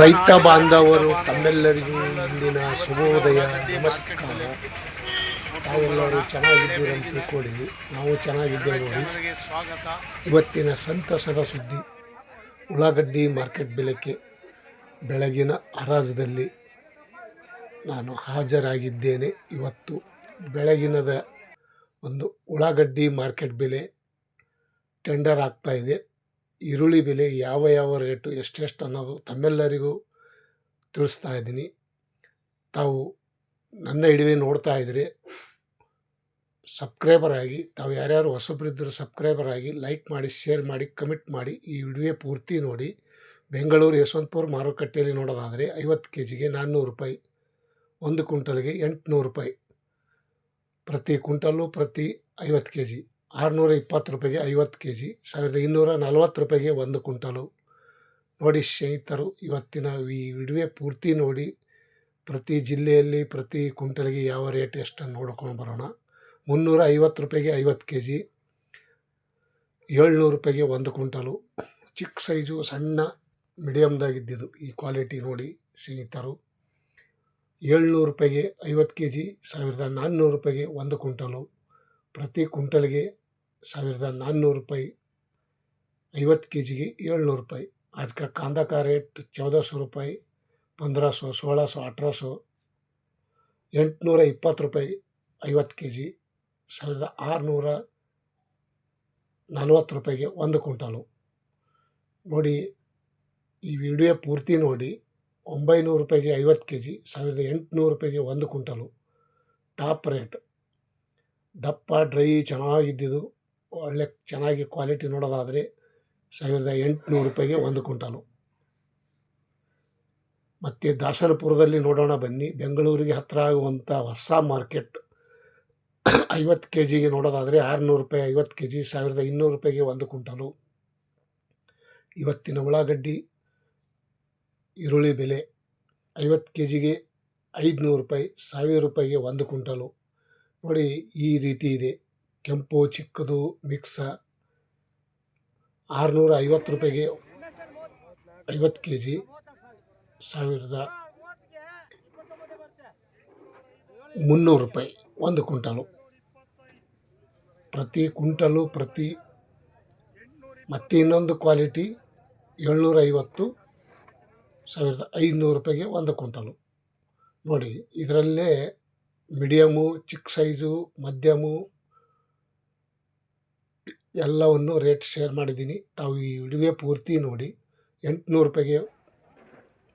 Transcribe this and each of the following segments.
ರೈತ ಬಾಂಧವರು ತಮ್ಮೆಲ್ಲರಿಗೂ ಇಂದಿನ ಶುಭೋದಯ ನಮಸ್ಕಾರ. ತಾವೆಲ್ಲರೂ ಚೆನ್ನಾಗಿದ್ದೀರಂತ ತಿಳ್ಕೊಳ್ಳಿ, ನಾವು ಚೆನ್ನಾಗಿದ್ದೇವೆ ನೋಡಿ. ಇವತ್ತಿನ ಸಂತಸದ ಸುದ್ದಿ, ಉಳ್ಳಾಗಡ್ಡಿ ಮಾರ್ಕೆಟ್ ಬೆಳಗಿನ ಹರಾಜದಲ್ಲಿ ನಾನು ಹಾಜರಾಗಿದ್ದೇನೆ. ಇವತ್ತು ಬೆಳಗಿನದ ಒಂದು ಉಳ್ಳಾಗಡ್ಡಿ ಮಾರ್ಕೆಟ್ ಬೆಲೆ ಟೆಂಡರ್ ಆಗ್ತಾ ಇದೆ. ಈರುಳ್ಳಿ ಬೆಲೆ ಯಾವ ರೇಟು ಎಷ್ಟೆಷ್ಟು ಅನ್ನೋದು ತಮ್ಮೆಲ್ಲರಿಗೂ ತಿಳಿಸ್ತಾ ಇದ್ದೀನಿ. ತಾವು ನನ್ನ ಹಿಡಿವೆ ನೋಡ್ತಾ ಇದ್ದರೆ ಸಬ್ಸ್ಕ್ರೈಬರ್ ಆಗಿ, ತಾವು ಯಾರ್ಯಾರು ಹೊಸಬ್ರಿದ್ದರೂ ಸಬ್ಸ್ಕ್ರೈಬರ್ ಆಗಿ, ಲೈಕ್ ಮಾಡಿ, ಶೇರ್ ಮಾಡಿ, ಕಮೆಂಟ್ ಮಾಡಿ. ಈ ವಿಡಿಯೋ ಪೂರ್ತಿ ನೋಡಿ. ಬೆಂಗಳೂರು ಯಶವಂತಪುರ ಮಾರುಕಟ್ಟೆಯಲ್ಲಿ ನೋಡೋದಾದರೆ 50 kgಗೆ 400 ರೂಪಾಯಿ, 1 ಕ್ವಿಂಟಲ್ಗೆ 800 ರೂಪಾಯಿ, ಪ್ರತಿ ಕ್ವಿಂಟಲ್ಲು ಪ್ರತಿ 50 kg 620 ರೂಪಾಯಿಗೆ 50 kg, 1240 ರೂಪಾಯಿಗೆ 1 ಕ್ವಿಂಟಲು. ನೋಡಿ ಸ್ನೇಹಿತರು, ಇವತ್ತಿನ ಈ ವಿಡಿಯೋ ಪೂರ್ತಿ ನೋಡಿ. ಪ್ರತಿ ಜಿಲ್ಲೆಯಲ್ಲಿ ಪ್ರತಿ ಕ್ವಿಂಟಲ್ಗೆ ಯಾವ ರೇಟ್ ಎಷ್ಟನ್ನು ನೋಡ್ಕೊಂಡು ಬರೋಣ. 350 ರೂಪಾಯಿಗೆ 50 kg, 700 ರೂಪಾಯಿಗೆ 1 ಕ್ವಿಂಟಲು. ಚಿಕ್ಕ ಸೈಜು ಸಣ್ಣ ಮೀಡಿಯಮ್ದಾಗಿದ್ದಿದ್ದು ಈ ಕ್ವಾಲಿಟಿ ನೋಡಿ ಸ್ನೇಹಿತರು. 700 ರೂಪಾಯಿಗೆ 50 kg, 1400 ರೂಪಾಯಿಗೆ 1 ಕ್ವಿಂಟಲು, ಪ್ರತಿ ಕ್ವಿಂಟಲ್ಗೆ 1400 ರೂಪಾಯಿ, 50 kgಗೆ 700 ರೂಪಾಯಿ. आज का कांदा का रेट 1400 रूपाಯಿ, 1500, 1600, 1800, 820 ರೂಪಾಯಿ 50 kg, 1640 ರೂಪಾಯಿಗೆ 1 ಕ್ವಿಂಟಲು. ನೋಡಿ ಈ ವಿಡಿಯೋ ಪೂರ್ತಿ ನೋಡಿ. 900 ರೂಪಾಯಿಗೆ 50 kg, 1800 ರೂಪಾಯಿಗೆ 1 ಕ್ವಿಂಟಲು. ಟಾಪ್ ರೇಟ್ ದಪ್ಪ ಡ್ರೈ ಚೆನ್ನಾಗಿದ್ದಿದ್ದು, ಒಳ್ಳೆ ಚೆನ್ನಾಗಿ ಕ್ವಾಲಿಟಿ ನೋಡೋದಾದರೆ 1800 ರೂಪಾಯಿಗೆ 1 ಕ್ವಿಂಟಲು. ಮತ್ತು ದಾಸನಪುರದಲ್ಲಿ ನೋಡೋಣ ಬನ್ನಿ. ಬೆಂಗಳೂರಿಗೆ ಹತ್ತಿರ ಆಗುವಂಥ ಹೊಸ ಮಾರ್ಕೆಟ್ 50 kgಗೆ ನೋಡೋದಾದರೆ 600 ರೂಪಾಯಿ 50 kg, 1200 ರೂಪಾಯಿಗೆ 1 ಕ್ವಿಂಟಲು. ಇವತ್ತಿನ ಉಳ್ಳಾಗಡ್ಡಿ ಈರುಳ್ಳಿ ಬೆಲೆ 50 kgಗೆ 500 ರೂಪಾಯಿ, 1000 ರೂಪಾಯಿಗೆ 1 ಕ್ವಿಂಟಲು. ನೋಡಿ ಈ ರೀತಿ ಇದೆ. ಕೆಂಪು ಚಿಕ್ಕದು ಮಿಕ್ಸ 650 ರೂಪಾಯಿಗೆ 50 kg, 1300 ರೂಪಾಯಿ 1 ಕ್ವಿಂಟಲು. ಪ್ರತಿ ಕ್ವಿಂಟಲು ಪ್ರತಿ. ಮತ್ತು ಇನ್ನೊಂದು ಕ್ವಾಲಿಟಿ 750, 1500 ರೂಪಾಯಿಗೆ 1 ಕ್ವಿಂಟಲು. ನೋಡಿ ಇದರಲ್ಲೇ ಮೀಡಿಯಮು, ಚಿಕ್ಕ ಸೈಜು, ಮಧ್ಯಮು ಎಲ್ಲವನ್ನು ರೇಟ್ ಶೇರ್ ಮಾಡಿದ್ದೀನಿ. ತಾವು ಈ ವಿಡಿಯೋ ಪೂರ್ತಿ ನೋಡಿ. 800 ರೂಪಾಯಿಗೆ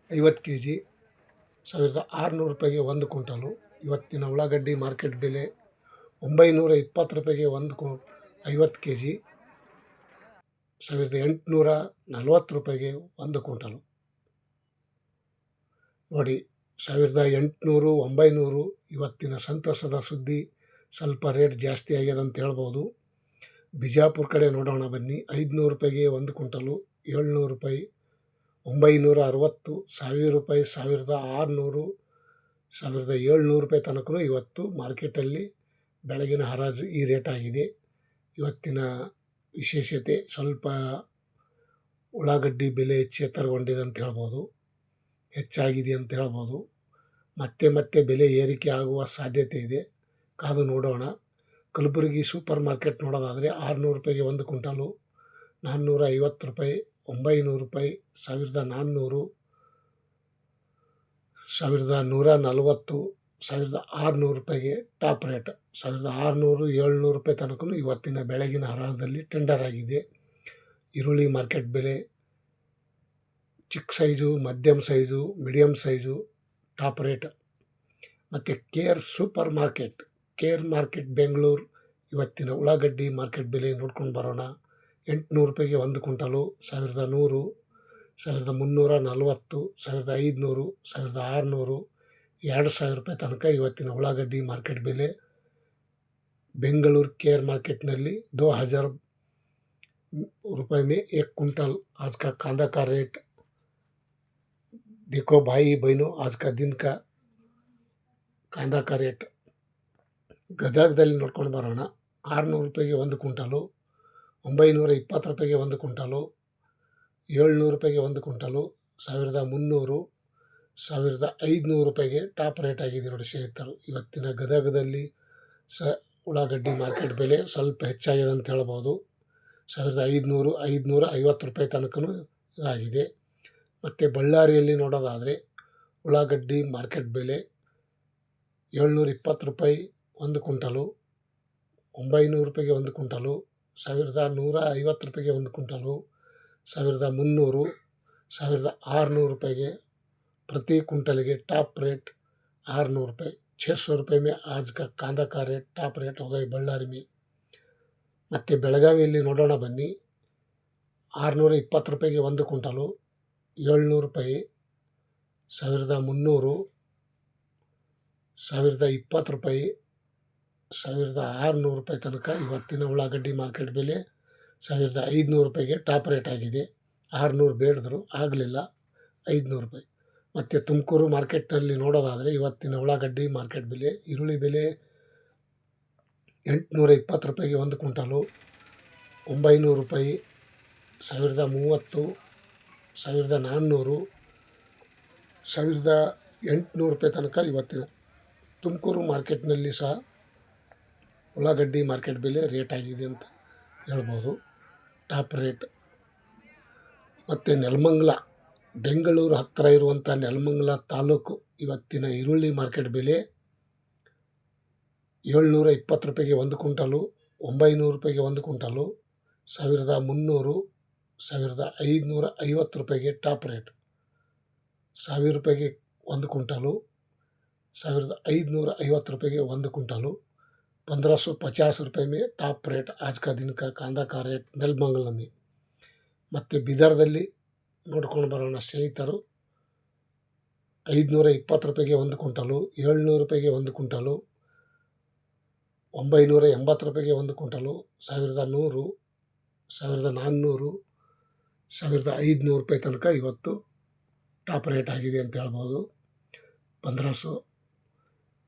50 kg, 1600 ರೂಪಾಯಿಗೆ 1 ಕ್ವಿಂಟಲು. ಇವತ್ತಿನ ಉಳ್ಳಾಗಡ್ಡಿ ಮಾರ್ಕೆಟ್ ಬೆಲೆ 920 ರೂಪಾಯಿಗೆ 50 kg, 1840 ರೂಪಾಯಿಗೆ 1 ಕ್ವಿಂಟಲು. ನೋಡಿ 1800, 900 ಇವತ್ತಿನ ಸಂತಸದ ಸುದ್ದಿ. ಸ್ವಲ್ಪ ರೇಟ್ ಜಾಸ್ತಿ ಆಗ್ಯದ ಅಂತ ಹೇಳ್ಬೋದು. ಬಿಜಾಪುರ ಕಡೆ ನೋಡೋಣ ಬನ್ನಿ. 500 ರೂಪಾಯಿಗೆ 1 ಕ್ವಿಂಟಲು, 700 ರೂಪಾಯಿ, 960, 1000 ರೂಪಾಯಿ, 1600, 1700 ರೂಪಾಯಿ ತನಕ ಇವತ್ತು ಮಾರ್ಕೆಟಲ್ಲಿ ಬೆಳಗಿನ ಹರಾಜು ಈ ರೇಟ್ ಆಗಿದೆ. ಇವತ್ತಿನ ವಿಶೇಷತೆ ಸ್ವಲ್ಪ ಉಳ್ಳಾಗಡ್ಡಿ ಬೆಲೆ ಚೇತರಗೊಂಡಿದೆ ಅಂತ ಹೇಳ್ಬೋದು, ಹೆಚ್ಚಾಗಿದೆ ಅಂತ ಹೇಳ್ಬೋದು. ಮತ್ತೆ ಬೆಲೆ ಏರಿಕೆ ಆಗುವ ಸಾಧ್ಯತೆ ಇದೆ, ಕಾದು ನೋಡೋಣ. ಕಲಬುರಗಿ ಸೂಪರ್ ಮಾರ್ಕೆಟ್ ನೋಡೋದಾದರೆ 600 ರೂಪಾಯಿಗೆ 1 ಕ್ವಿಂಟಲು, 450 ರೂಪಾಯಿ, 900 ರೂಪಾಯಿ, 1400, 1140, 1600 ರೂಪಾಯಿಗೆ ಟಾಪ್ ರೇಟ್. 1600, 700 ರೂಪಾಯಿ ತನಕ ಇವತ್ತಿನ ಬೆಳಗಿನ ಹರಾಜದಲ್ಲಿ ಟೆಂಡರ್ ಆಗಿದೆ. ಈರುಳ್ಳಿ ಮಾರ್ಕೆಟ್ ಬೆಲೆ ಚಿಕ್ಕ ಸೈಜು, ಮಧ್ಯಮ size, medium size top rate. ಮತ್ತು ಕೇರ್ ಮಾರ್ಕೆಟ್ ಬೆಂಗಳೂರು ಇವತ್ತಿನ ಉಳ್ಳಾಗಡ್ಡಿ ಮಾರ್ಕೆಟ್ ಬೆಲೆ ನೋಡ್ಕೊಂಡು ಬರೋಣ. 800 ರೂಪಾಯಿಗೆ 1 ಕ್ವಿಂಟಲು, 1100, 1340, 1500, 1600, 2000 ರೂಪಾಯಿ ತನಕ ಇವತ್ತಿನ ಉಳ್ಳಾಗಡ್ಡಿ ಮಾರ್ಕೆಟ್ ಬೆಲೆ. ಬೆಂಗಳೂರು ಕೇರ್ ಮಾರ್ಕೆಟ್ನಲ್ಲಿ 2000 रुपये में 1 क्विंटल। आज का कांदा का रेट देखो भाई बहनों, आज का दिन का कांदा का रेट ಗದಗದಲ್ಲಿ ನೋಡ್ಕೊಂಡು ಬರೋಣ. 600 ರೂಪಾಯಿಗೆ 1 ಕ್ವಿಂಟಲು, 920 ರೂಪಾಯಿಗೆ 1 ಕ್ವಿಂಟಲು, 700 ರೂಪಾಯಿಗೆ 1 ಕ್ವಿಂಟಲು, 1300, 1500 ರೂಪಾಯಿಗೆ ಟಾಪ್ ರೇಟ್ ಆಗಿದೆ ನೋಡಿ ಸ್ನೇಹಿತರು. ಇವತ್ತಿನ ಗದಗದಲ್ಲಿ ಉಳ್ಳಾಗಡ್ಡಿ ಮಾರ್ಕೆಟ್ ಬೆಲೆ ಸ್ವಲ್ಪ ಹೆಚ್ಚಾಗಿದೆ ಅಂತ ಹೇಳ್ಬೋದು. 1500, 550 ರೂಪಾಯಿ ತನಕನೂ ಇದಾಗಿದೆ. ಮತ್ತು ಬಳ್ಳಾರಿಯಲ್ಲಿ ನೋಡೋದಾದರೆ ಉಳ್ಳಾಗಡ್ಡಿ ಮಾರ್ಕೆಟ್ ಬೆಲೆ 720 ರೂಪಾಯಿ ಒಂದು ಕ್ವಿಂಟಲು, 900 ರೂಪಾಯಿಗೆ ಒಂದು ಕ್ವಿಂಟಲು, 1150 ರೂಪಾಯಿಗೆ ಒಂದು ಕ್ವಿಂಟಲು, 1300, 1600 ರೂಪಾಯಿಗೆ प्रति क्विंटल टॉप रेट 600 रुपये, 600 रुपये में आज का कांदा का रेट टॉप रेट हो गई बಳ್ಳಾರಿ में. ಮತ್ತು ಬೆಳಗಾವಿಯಲ್ಲಿ ನೋಡೋಣ ಬನ್ನಿ. 620 ರೂಪಾಯಿಗೆ ಒಂದು ಕ್ವಿಂಟಲು, 700 ರೂಪಾಯಿ, 1300, 1020 ರೂಪಾಯಿ, 1600 ರೂಪಾಯಿ ತನಕ ಇವತ್ತಿನ ಉಳ್ಳಾಗಡ್ಡಿ ಮಾರ್ಕೆಟ್ ಬೆಲೆ. 1500 ರೂಪಾಯಿಗೆ ಟಾಪ್ ರೇಟ್ ಆಗಿದೆ. 600 ಬೇಡಿದ್ರು ಆಗಲಿಲ್ಲ, 500 ರೂಪಾಯಿ. ಮತ್ತು ತುಮಕೂರು ಮಾರ್ಕೆಟ್ನಲ್ಲಿ ನೋಡೋದಾದರೆ ಇವತ್ತಿನ ಉಳ್ಳಾಗಡ್ಡಿ ಮಾರ್ಕೆಟ್ ಬೆಲೆ, ಈರುಳ್ಳಿ ಬೆಲೆ 820 ರೂಪಾಯಿಗೆ ಒಂದು ಕ್ವಿಂಟಲು, 900 ರೂಪಾಯಿ, 1030, 1400, 1800 ರೂಪಾಯಿ ತನಕ ಇವತ್ತಿನ ತುಮಕೂರು ಮಾರ್ಕೆಟ್ನಲ್ಲಿ ಸಹ ಉಳ್ಳಾಗಡ್ಡಿ ಮಾರ್ಕೆಟ್ ಬೆಲೆ ರೇಟ್ ಆಗಿದೆ ಅಂತ ಹೇಳ್ಬೋದು, ಟಾಪ್ ರೇಟ್. ಮತ್ತು ನೆಲಮಂಗಲ, ಬೆಂಗಳೂರು ಹತ್ತಿರ ಇರುವಂಥ ನೆಲಮಂಗಲ ತಾಲೂಕು ಇವತ್ತಿನ ಈರುಳ್ಳಿ ಮಾರ್ಕೆಟ್ ಬೆಲೆ 720 ರೂಪಾಯಿಗೆ ಒಂದು ಕ್ವಿಂಟಲು, 900 ರೂಪಾಯಿಗೆ ಒಂದು ಕ್ವಿಂಟಲು, 1300, 1550 ರೂಪಾಯಿಗೆ ಟಾಪ್ ರೇಟ್, 1000 ರೂಪಾಯಿಗೆ ಒಂದು ಕ್ವಿಂಟಲು, 1550 रुपये ಒಂದು क्विंटल, 1550 रुपये में टॉप रेट आज का दिन का कांदा का रेट ನೆಲಮಂಗಲ में. ಮತ್ತು ಬಿದರ್ದಲ್ಲಿ ನೋಡ್ಕೊಂಡು ಬರೋಣ ಸ್ನೇಹಿತರು. 520 ರೂಪಾಯಿಗೆ ಒಂದು ಕ್ವಿಂಟಲು, 700 ರೂಪಾಯಿಗೆ ಒಂದು ಕ್ವಿಂಟಲು, 980 ರೂಪಾಯಿಗೆ ಒಂದು ಕ್ವಿಂಟಲು, 1100, 1400, 1500 ರೂಪಾಯಿ ತನಕ ಇವತ್ತು ಟಾಪ್ ರೇಟ್ ಆಗಿದೆ ಅಂತ ಹೇಳ್ಬೋದು. 1500.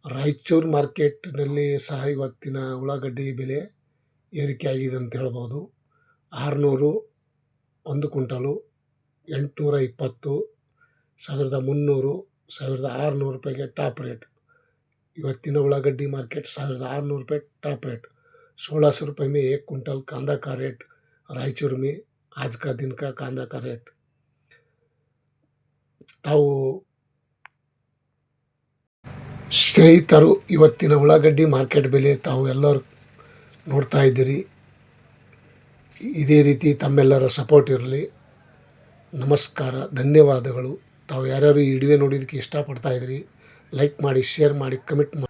ರಾಯಚೂರು ಮಾರ್ಕೆಟ್ನಲ್ಲಿ ಸಹ ಇವತ್ತಿನ ಉಳ್ಳಾಗಡ್ಡಿ ಬೆಲೆ ಏರಿಕೆ ಆಗಿದೆ ಅಂತ ಹೇಳ್ಬೋದು. 600 ಒಂದು ಕ್ವಿಂಟಲು, 820, 1300, 1600 ರೂಪಾಯಿಗೆ ಟಾಪ್ ರೇಟ್. ಇವತ್ತಿನ ಉಳ್ಳಾಗड्डी मार्केट 1600 रुपये टॉप रेट. 1600 रुपये में एक क्विंटल कांदा का रेट रायचूर में आज का दिन का कांदा का रेट. ತಾವು ಸ್ನೇಹಿತರು ಇವತ್ತಿನ ಉಳ್ಳಾಗಡ್ಡಿ ಮಾರ್ಕೆಟ್ ಬೆಲೆ ತಾವು ಎಲ್ಲರೂ ನೋಡ್ತಾ ಇದ್ದೀರಿ. ಇದೇ ರೀತಿ ತಮ್ಮೆಲ್ಲರ ಸಪೋರ್ಟ್ ಇರಲಿ. ನಮಸ್ಕಾರ, ಧನ್ಯವಾದಗಳು. ತಾವು ಯಾರ್ಯಾರು ಈ ವಿಡಿಯೋ ನೋಡಿದ್ದಕ್ಕೆ ಇಷ್ಟಪಡ್ತಾ ಇದ್ದೀರಿ, ಲೈಕ್ ಮಾಡಿ, ಶೇರ್ ಮಾಡಿ, ಕಮೆಂಟ್ ಮಾಡಿ.